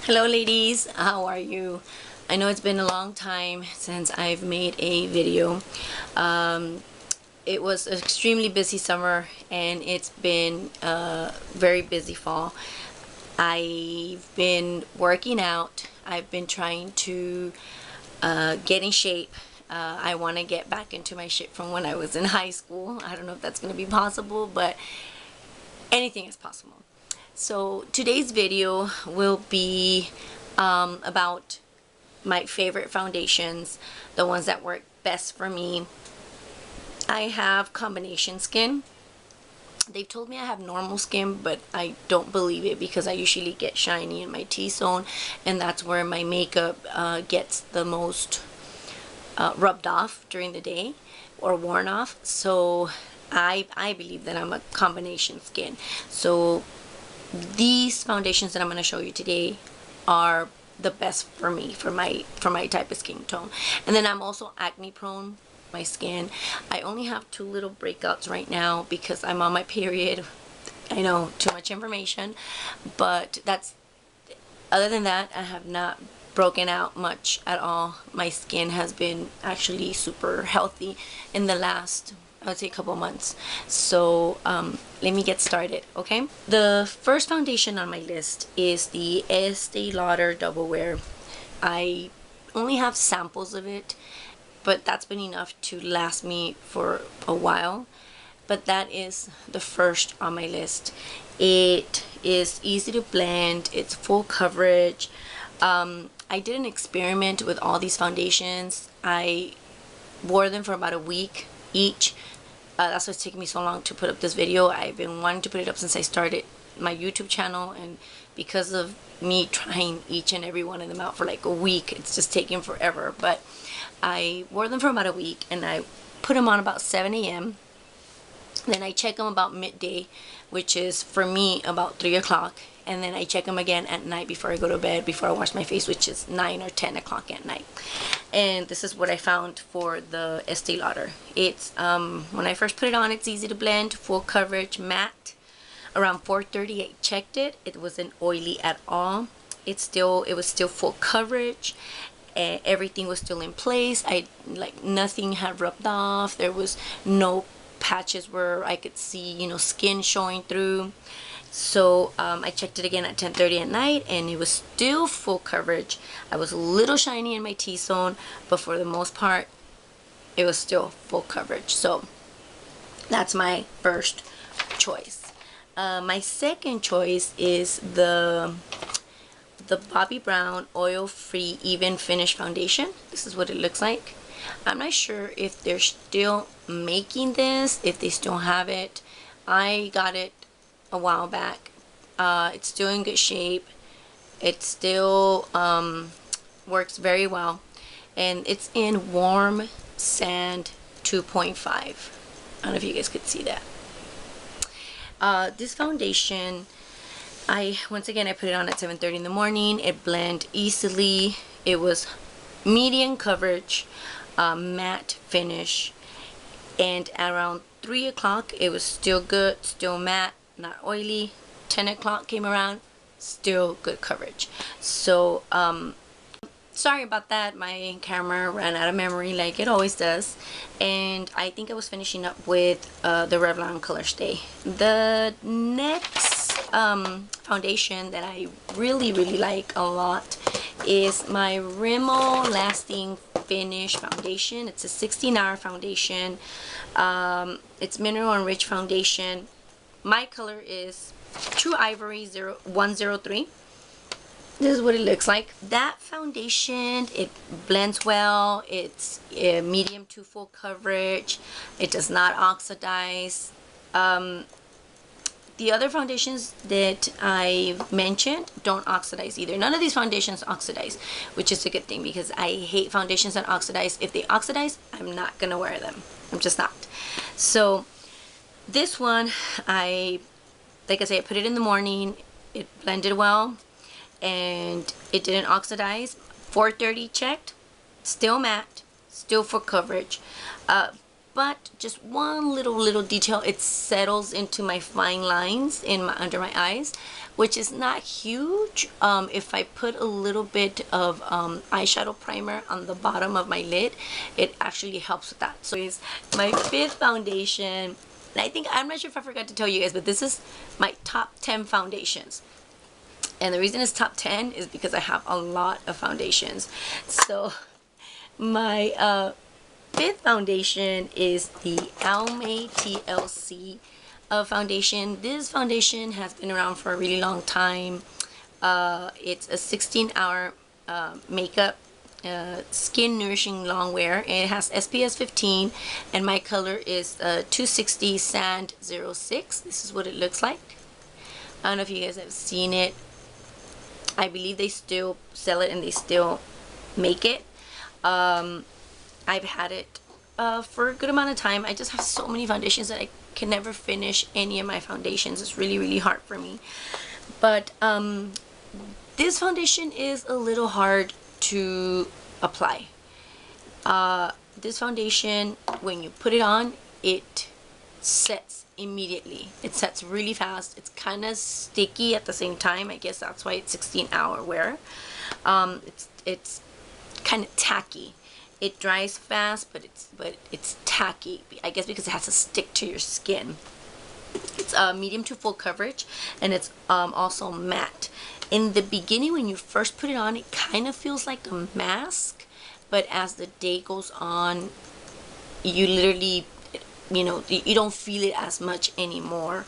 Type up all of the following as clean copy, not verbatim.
Hello ladies, how are you? I know it's been a long time since I've made a video. It was an extremely busy summer and it's been a very busy fall. I've been working out. I've been trying to get in shape. I want to get back into my shape from when I was in high school. I don't know if that's going to be possible, but anything is possible. So today's video will be about my favorite foundations, the ones that work best for me. I have combination skin. They've told me I have normal skin, but I don't believe it because I usually get shiny in my T-zone, and that's where my makeup gets the most rubbed off during the day or worn off. So I believe that I'm a combination skin. So these foundations that I'm going to show you today are the best for me, for my type of skin tone. And then I'm also acne prone, my skin. I only have 2 little breakouts right now because I'm on my period. I know, too much information, but that's, other than that, I have not broken out much at all. My skin has been actually super healthy in the last, I would say, a couple months. So let me get started, okay? The first foundation on my list is the Estee Lauder Double Wear. I only have samples of it, but that's been enough to last me for a while. But that is the first on my list. It is easy to blend, it's full coverage. I did an experiment with all these foundations. I wore them for about a week each. That's what's taking me so long to put up this video. I've been wanting to put it up since I started my YouTube channel, and because of me trying each and every one of them out for like a week, it's just taking forever. But I wore them for about a week and I put them on about 7 a.m. Then I check them about midday, which is for me about 3 o'clock. And then I check them again at night before I go to bed, before I wash my face, which is 9 or 10 o'clock at night. And this is what I found for the Estee Lauder. It's, when I first put it on, it's easy to blend, full coverage, matte. Around 4:30 I checked it. It wasn't oily at all. It was still full coverage. And everything was still in place. Nothing had rubbed off. There was no patches where I could see, you know, skin showing through. So I checked it again at 10:30 at night and it was still full coverage. I was a little shiny in my T-zone, but for the most part it was still full coverage. So that's my first choice. My second choice is the Bobbi Brown oil-free even finish foundation. This is what it looks like. I'm not sure if they're still making this, if they still have it. I got it a while back. It's still in good shape. It still works very well, and it's in warm sand 2.5. I don't know if you guys could see that. This foundation, once again I put it on at 7:30 in the morning. It blended easily. It was medium coverage, matte finish, and around 3 o'clock it was still good, still matte, not oily. 10 o'clock came around, still good coverage. So sorry about that, my camera ran out of memory like it always does, and I think I was finishing up with the Revlon Colorstay. The next foundation that I really like a lot is my Rimmel Lasting Finish foundation. It's a 16-hour foundation. It's mineral enriched foundation. My color is True Ivory 103. This is what it looks like. That foundation, it blends well. It's medium to full coverage. It does not oxidize. The other foundations that I mentioned don't oxidize either. None of these foundations oxidize, which is a good thing because I hate foundations that oxidize. If they oxidize, I'm not gonna wear them. I'm just not. So this one, like I say, I put it in the morning. It blended well and it didn't oxidize. 4:30 checked, still matte, still full coverage. but just one little detail, it settles into my fine lines in my under my eyes, which is not huge. If I put a little bit of eyeshadow primer on the bottom of my lid, it actually helps with that. So it's my 5th foundation. I think, I'm not sure if I forgot to tell you guys, but this is my top 10 foundations. And the reason it's top 10 is because I have a lot of foundations. So my 5th foundation is the Almay TLC foundation. This foundation has been around for a really long time. It's a 16-hour makeup, skin nourishing long wear. It has SPF 15, and my color is 260 Sand 06. This is what it looks like. I don't know if you guys have seen it. I believe they still sell it and they still make it. I've had it for a good amount of time. I just have so many foundations that I can never finish any of my foundations. It's really hard for me. But this foundation is a little hard to apply. This foundation, when you put it on, it sets immediately. It sets really fast. It's kind of sticky at the same time. I guess that's why it's 16-hour wear. It's kind of tacky. It dries fast, but it's tacky. I guess because it has to stick to your skin. It's medium to full coverage, and it's also matte. In the beginning, when you first put it on, it kind of feels like a mask, but as the day goes on, you literally, you know, you don't feel it as much anymore.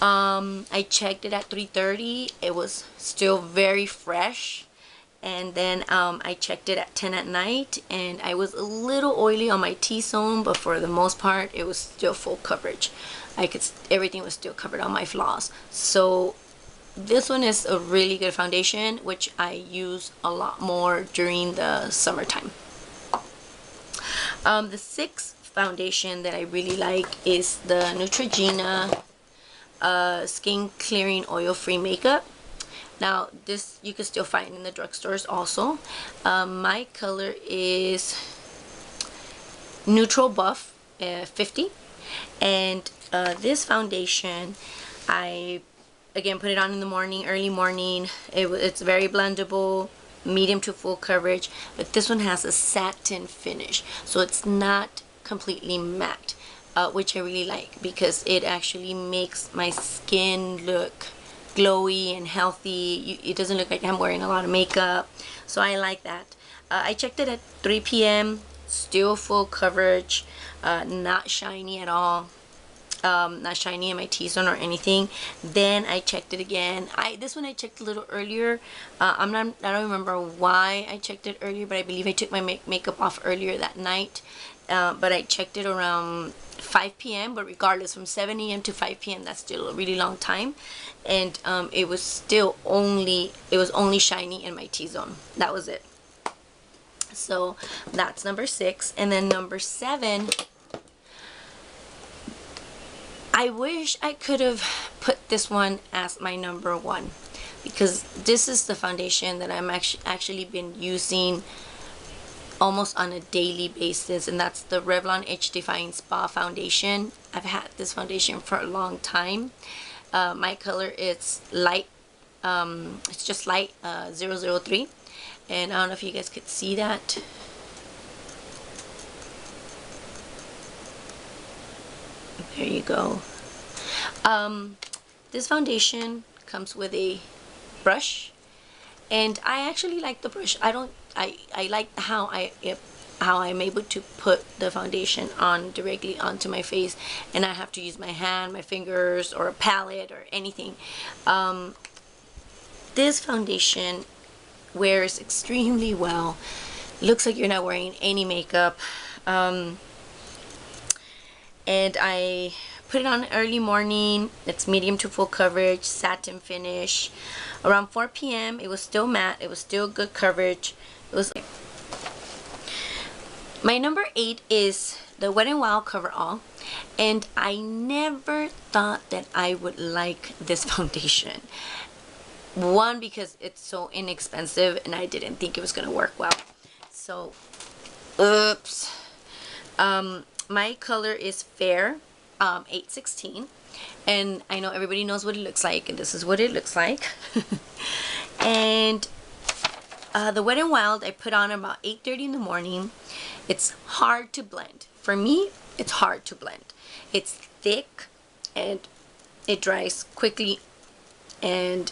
I checked it at 3:30. It was still very fresh. And then I checked it at 10 at night, and I was a little oily on my T-zone, but for the most part, it was still full coverage. Everything was still covered on my flaws. So this one is a really good foundation, which I use a lot more during the summertime. The 6th foundation that I really like is the Neutrogena Skin Clearing Oil-Free Makeup. Now, this you can still find in the drugstores also. My color is Neutral Buff 50. And this foundation, I, again, put it on in the morning, early morning. It's very blendable, medium to full coverage. But this one has a satin finish. So it's not completely matte, which I really like, because it actually makes my skin look glowy and healthy. It doesn't look like I'm wearing a lot of makeup, so I like that. I checked it at 3 p.m. still full coverage, not shiny at all, not shiny in my T-zone or anything. Then I checked it again. This one I checked a little earlier. I don't remember why I checked it earlier, but I believe I took my makeup off earlier that night. But I checked it around 5 p.m. but regardless, from 7 a.m. to 5 p.m. that's still a really long time, and it was still only shiny in my T-zone. That was it. So that's number 6. And then number 7, I wish I could have put this one as my number 1, because this is the foundation that I'm actually been using almost on a daily basis, and that's the Revlon Age Defying Spa foundation. I've had this foundation for a long time. My color is light, it's just light 003, and I don't know if you guys could see that. There you go. This foundation comes with a brush, and I actually like the brush. I like how I'm able to put the foundation on directly onto my face, and I have to use my hand, my fingers, or a palette or anything. This foundation wears extremely well. Looks like you're not wearing any makeup. And I put it on early morning. It's medium to full coverage, satin finish. Around 4 p.m. it was still matte. It was still good coverage. It was. My number 8 is the Wet n Wild Coverall, and I never thought that I would like this foundation. One, because it's so inexpensive and I didn't think it was gonna work well. So, oops. my color is Fair 816, and I know everybody knows what it looks like, and this is what it looks like. And the Wet n Wild I put on about 8:30 in the morning. It's hard to blend. For me, it's hard to blend. It's thick and it dries quickly, and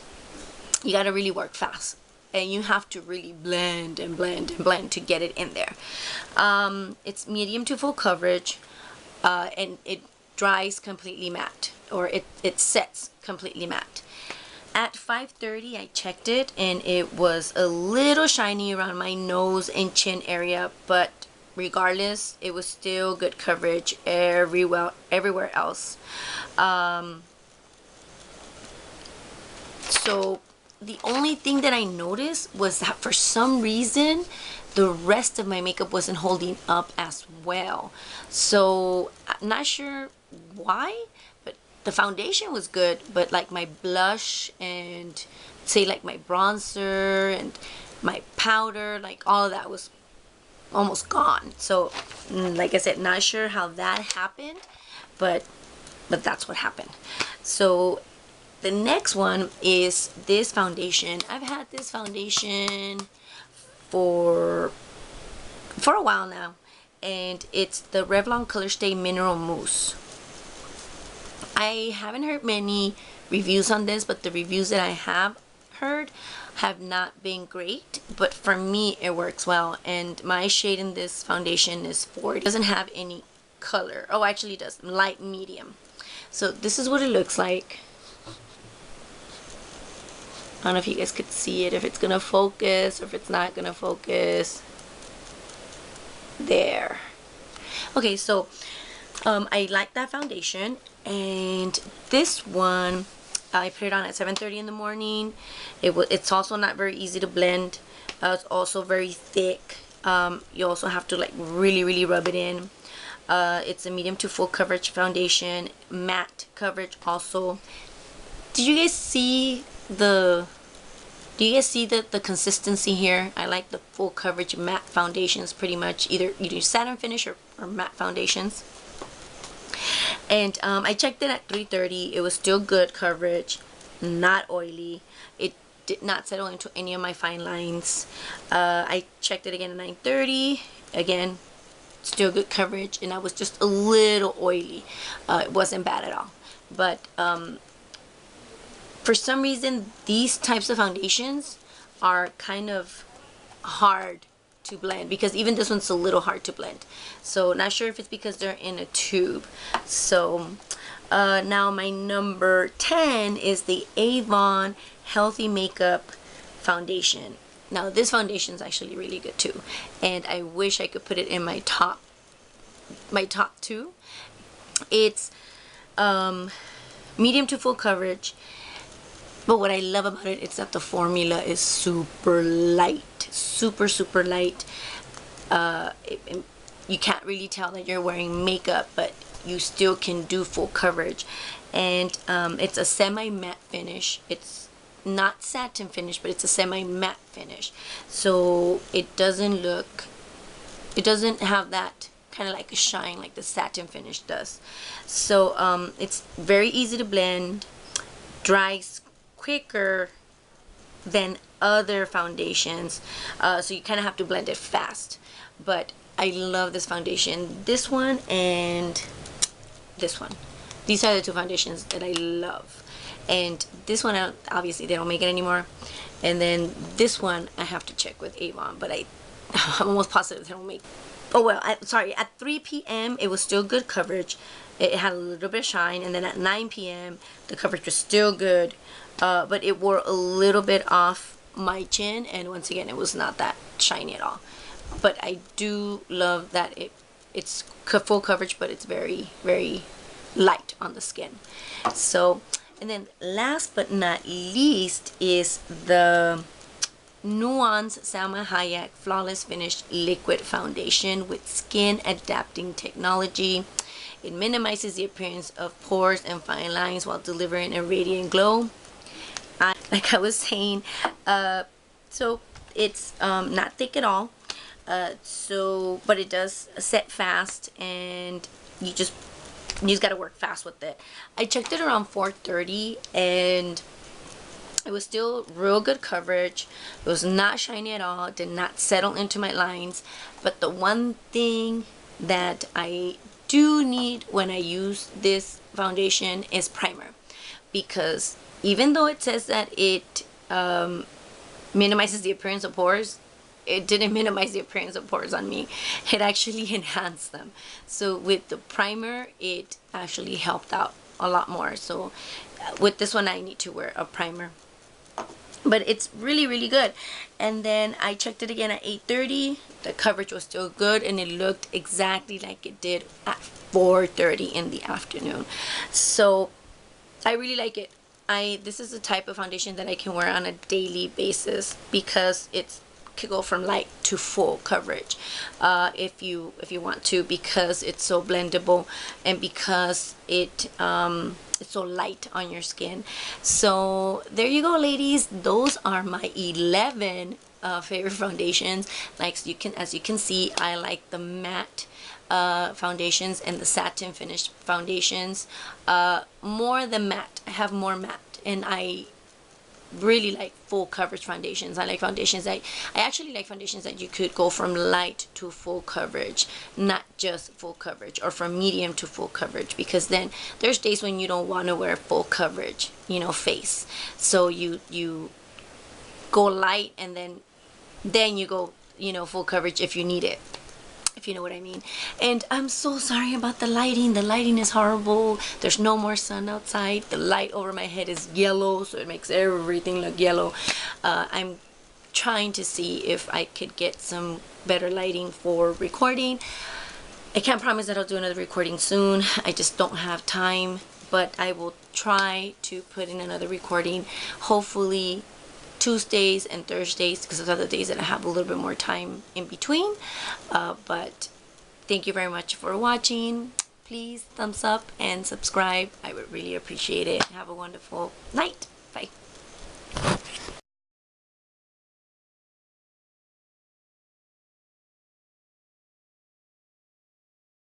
you gotta really work fast, and you have to really blend and blend and blend to get it in there. It's medium to full coverage, and it dries completely matte, or it sets completely matte. At 5:30 I checked it, and it was a little shiny around my nose and chin area, but regardless, it was still good coverage everywhere else. So the only thing that I noticed was that for some reason the rest of my makeup wasn't holding up as well. So I'm not sure why, but the foundation was good, but like my blush and say like my bronzer and my powder, like all of that was almost gone. So like I said, not sure how that happened, but that's what happened. So the next one is this foundation. I've had this foundation for a while now, and it's the Revlon Colorstay Mineral Mousse. I haven't heard many reviews on this, but the reviews that I have heard have not been great, but for me it works well. And my shade in this foundation is 40. It doesn't have any color. Oh, actually it does. Light medium. So this is what it looks like. I don't know if you guys could see it, if it's gonna focus or if it's not gonna focus. There. Okay, so I like that foundation, and this one I put it on at 7:30 in the morning. It's also not very easy to blend. It's also very thick. You also have to like really rub it in. It's a medium to full coverage foundation, matte coverage also. Did you guys see the consistency here? I like the full coverage matte foundations pretty much. Either you do satin finish or matte foundations. And I checked it at 3:30. It was still good coverage, not oily. It did not settle into any of my fine lines. I checked it again at 9:30. Again, still good coverage, and I was just a little oily. It wasn't bad at all. But for some reason, these types of foundations are kind of hard to blend, because even this one's a little hard to blend. So not sure if it's because they're in a tube. So now my number 10 is the Avon Healthy Makeup Foundation. Now this foundation is actually really good too, and I wish I could put it in my top two. It's medium to full coverage, but what I love about it is that the formula is super light, super light. You can't really tell that you're wearing makeup, but you still can do full coverage. And it's a semi-matte finish. It's not satin finish, but it's a semi-matte finish. So it doesn't have that kind of like a shine like the satin finish does. So it's very easy to blend, dries quicker than other foundations, so you kind of have to blend it fast. But I love this foundation, this one and this one. These are the two foundations that I love. And this one, obviously they don't make it anymore, and then this one I have to check with Avon, but I'm almost positive they don't make. Oh well, sorry, at 3 p.m. it was still good coverage. It had a little bit of shine, and then at 9 p.m. the coverage was still good, but it wore a little bit off my chin, and once again it was not that shiny at all. But I do love that it's full coverage, but it's very light on the skin. So, and then last but not least is the Nuance Salma Hayek Flawless Finish Liquid Foundation with Skin Adapting Technology. It minimizes the appearance of pores and fine lines while delivering a radiant glow. Like I was saying, so it's not thick at all. But it does set fast, and you just gotta work fast with it. I checked it around 4:30, and it was still real good coverage. It was not shiny at all. It did not settle into my lines. But the one thing that I do need when I use this foundation is primer, because even though it says that it minimizes the appearance of pores, it didn't minimize the appearance of pores on me. It actually enhanced them. So with the primer, it actually helped out a lot more. So with this one, I need to wear a primer. But it's really, really good. And then I checked it again at 8:30. The coverage was still good, and it looked exactly like it did at 4:30 in the afternoon. So I really like it. This is the type of foundation that I can wear on a daily basis, because it could go from light to full coverage if you want to, because it's so blendable, and because it's so light on your skin. So there you go, ladies. Those are my 11 favorite foundations. As you can see, I like the matte foundations and the satin finished foundations more than matte. I have more matte, and I really like full coverage foundations. I actually like foundations that you could go from light to full coverage, not just full coverage, or from medium to full coverage, because then there's days when you don't want to wear full coverage, face. So you go light, and then you go, full coverage if you need it, if you know what I mean. And I'm so sorry about the lighting. The lighting is horrible. There's no more sun outside. The light over my head is yellow, so it makes everything look yellow. I'm trying to see if I could get some better lighting for recording. I can't promise that I'll do another recording soon. I just don't have time, but I will try to put in another recording, hopefully Tuesdays and Thursdays, because those are the days that I have a little bit more time in between. But thank you very much for watching. Please thumbs up and subscribe. I would really appreciate it. Have a wonderful night. Bye.